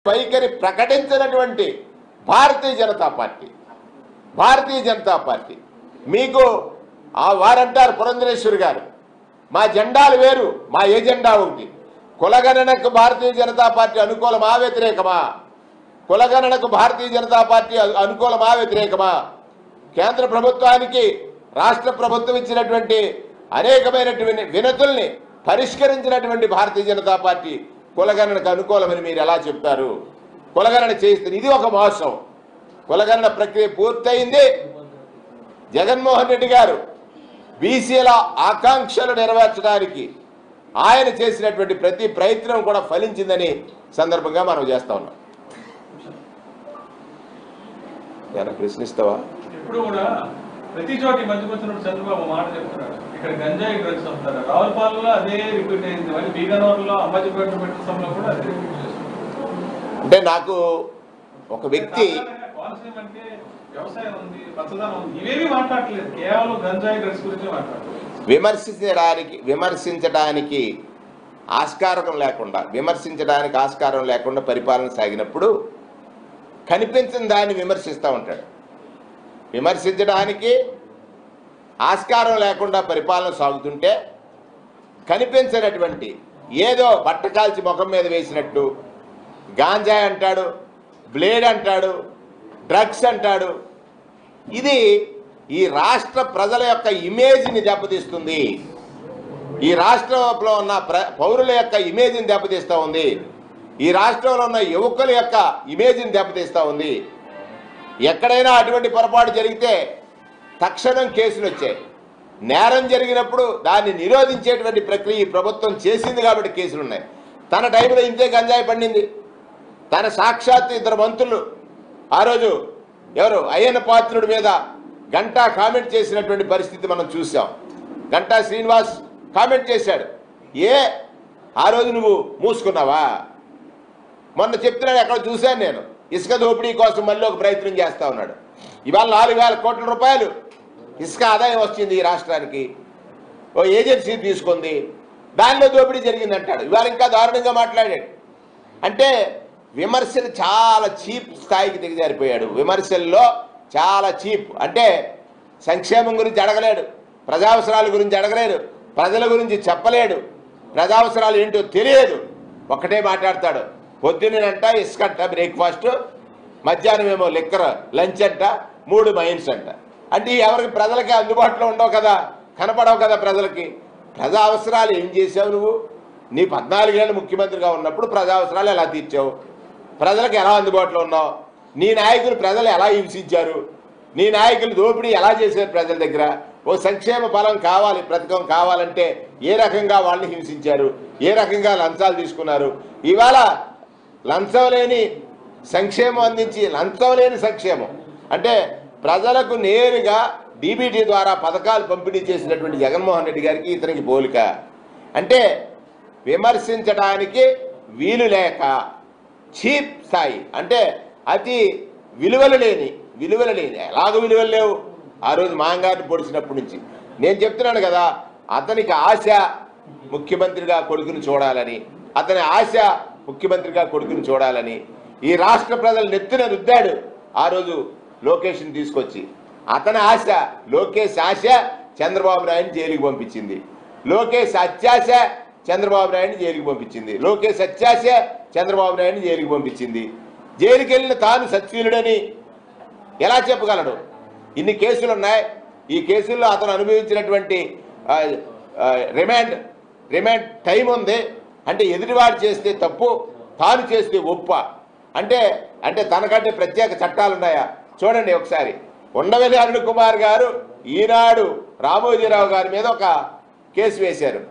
వైఖరి ప్రకటించినటువంటి భారతీయ జనతా పార్టీ మీకు వారంటారు పురంధరేశ్వరి గారు, మా జెండాలు వేరు, మా ఎజెండా ఒకటి. కులగణనకు భారతీయ జనతా పార్టీ అనుకూలమా వ్యతిరేకమా? కులగణనకు భారతీయ జనతా పార్టీ అనుకూలమా వ్యతిరేకమా? కేంద్ర ప్రభుత్వానికి రాష్ట్ర ప్రభుత్వం ఇచ్చినటువంటి అనేకమైనటువంటి వినతుల్ని పరిష్కరించినటువంటి భారతీయ జనతా పార్టీ కులగణనకు అనుకూలమని మీరు ఎలా చెప్తారు? కులగణన చేస్తుంది, ఇది ఒక మోసం. కులగణన ప్రక్రియ పూర్తయింది. జగన్మోహన్ రెడ్డి గారు బీసీల ఆకాంక్షలు నెరవేర్చడానికి ఆయన చేసినటువంటి ప్రతి ప్రయత్నం కూడా ఫలించిందని సందర్భంగా మనం చేస్తా ఉన్నాం. ప్రశ్నిస్తావా? ఇప్పుడు కూడా ప్రతి చోటి మధ్య వచ్చినప్పుడు చంద్రబాబు మాట చెప్తున్నాడు, ఇక్కడ గంజాయి డ్రగ్స్ వస్తారు. రావులపాలెంలో అదే రిపీట్ అయింది, మళ్ళీ బీగనూరులో అంబాజీపేట పెట్టడంలో కూడా అదే రిపీట్ చేస్తున్నారు. అంటే నాకు ఒక వ్యక్తి కోనసీమ అంటే వ్యవసాయం ఉంది, పచ్చదనం ఉంది, ఇవేమీ మాట్లాడలేదు, కేవలం గంజాయి డ్రగ్స్ గురించి మాట్లాడలేదు. విమర్శించడానికి ఆస్కారం లేకుండా పరిపాలన సాగినప్పుడు కనిపించిన దాన్ని విమర్శిస్తూ ఉంటాడు. విమర్శించడానికి ఆస్కారం లేకుండా పరిపాలన సాగుతుంటే కనిపించినటువంటి ఏదో బట్ట కాల్చి ముఖం మీద వేసినట్టు గాంజాయి అంటాడు, బ్లేడ్ అంటాడు, డ్రగ్స్ అంటాడు. ఇది ఈ రాష్ట్ర ప్రజల యొక్క ఇమేజ్ని దెబ్బతీస్తుంది. ఈ రాష్ట్రంలో ఉన్న పౌరుల యొక్క ఇమేజ్ని దెబ్బతీస్తూ ఉంది. ఈ రాష్ట్రంలో ఉన్న యువకుల యొక్క ఇమేజ్ని దెబ్బతీస్తూ ఉంది. ఎక్కడైనా అటువంటి పొరపాటు జరిగితే తక్షణం కేసులు వచ్చాయి. నేరం జరిగినప్పుడు దాన్ని నిరోధించేటువంటి ప్రక్రియ ప్రభుత్వం చేసింది కాబట్టి కేసులు ఉన్నాయి. తన టైంలో ఇంతే గంజాయి పండింది. తన సాక్షాత్ ఇద్దరు మంత్రులు ఆ రోజు ఎవరు అయ్యన్న పాత్రుడి మీద గంటా కామెంట్ చేసినటువంటి పరిస్థితి మనం చూసాం. గంటా శ్రీనివాస్ కామెంట్ చేశాడు, ఆ రోజు నువ్వు మూసుకున్నావా? మొన్న చెప్తున్నాడు, ఎక్కడ చూశాను నేను, ఇసుక దోపిడీ కోసం మళ్ళీ ఒక ప్రయత్నం చేస్తా ఉన్నాడు. ఇవాళ 4,000 కోట్ల రూపాయలు ఇసుక ఆదాయం వచ్చింది ఈ రాష్ట్రానికి. ఓ ఏజెన్సీ తీసుకుంది, దానిలో దోపిడీ జరిగిందంటాడు. ఇవాళ ఇంకా దారుణంగా మాట్లాడాడు. అంటే విమర్శలు చాలా చీప్ స్థాయికి దిగజారిపోయాడు. విమర్శల్లో చాలా చీప్. అంటే సంక్షేమం గురించి అడగలేడు, ప్రజావసరాల గురించి అడగలేడు, ప్రజల గురించి చెప్పలేడు, ప్రజావసరాలు ఏంటో తెలియదు. ఒక్కటే మాట్లాడతాడు. పొద్దున్నంట ఇసుకంట బ్రేక్ఫాస్ట్, మధ్యాహ్నం ఏమో లిక్కర్ లంచ్ అంట, 3 మైన్స్ అంట. అంటే ఎవరికి ప్రజలకి అందుబాటులో ఉండవు కదా, కనపడవు కదా ప్రజలకి. ప్రజా అవసరాలు ఏం చేసావు నువ్వు? నీ 14 ఏళ్ళు ముఖ్యమంత్రిగా ఉన్నప్పుడు ప్రజా అవసరాలు ఎలా తీర్చావు? ప్రజలకు ఎలా అందుబాటులో ఉన్నావు? నీ నాయకులు ప్రజలు ఎలా హింసించారు? నీ నాయకులు దోపిడీ ఎలా చేశారు ప్రజల దగ్గర? ఓ సంక్షేమ ఫలం కావాలి, పథకం కావాలంటే ఏ రకంగా వాళ్ళని హింసించారు, ఏ రకంగా లంచాలు తీసుకున్నారు? ఇవాళ లంచం లేని సంక్షేమం అందించి, లంచం లేని సంక్షేమం అంటే ప్రజలకు నేరుగా డీబీటీ ద్వారా పథకాలు పంపిణీ చేసినటువంటి జగన్మోహన్ రెడ్డి గారికి ఇతనికి పోలిక. అంటే విమర్శించడానికి వీలు లేక చీప్ స్థాయి, అంటే అతి విలువలు లేని ఎలాగ విలువలు లేవు. ఆ రోజు మాంగారిని పొడిచినప్పటి నుంచి నేను చెప్తున్నాను కదా, అతనికి ఆశ ముఖ్యమంత్రిగా కొడుకుని చూడాలని, అతని ఆశ ముఖ్యమంత్రిగా కొడుకుని చూడాలని ఈ రాష్ట్ర ప్రజలు నెత్తిన రుద్దాడు. ఆ రోజు లోకేష్ని తీసుకొచ్చి అతని ఆశ, లోకేష్ ఆశ చంద్రబాబు నాయుడిని జైలుకి పంపించింది. లోకేష్ అత్యాశ చంద్రబాబు నాయుడిని జైలుకి పంపించింది. లోకేష్ అత్యాశ చంద్రబాబు నాయుడిని జైలుకి పంపించింది. జైలుకి వెళ్ళిన తాను సత్శీలుడని ఎలా చెప్పగలడు? ఇన్ని కేసులు ఉన్నాయి. ఈ కేసుల్లో అతను అనుభవించినటువంటి రిమాండ్ టైం ఉంది. అంటే ఎదుటివాడు చేస్తే తప్పు, తాను చేస్తే ఒప్ప. అంటే తనకంటే ప్రత్యేక చట్టాలు ఉన్నాయా? చూడండి ఒకసారి. ఉండవల్లి అరుణ్ కుమార్ గారు ఈనాడు రామోజీరావు గారి మీద ఒక కేసు వేశారు.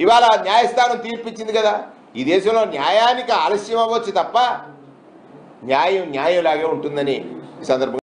ఇవాళ న్యాయస్థానం తీర్పిచ్చింది కదా. ఈ దేశంలో న్యాయానికి ఆలస్యం అవ్వచ్చు తప్ప న్యాయం న్యాయంలాగే ఉంటుందని ఈ సందర్భంగా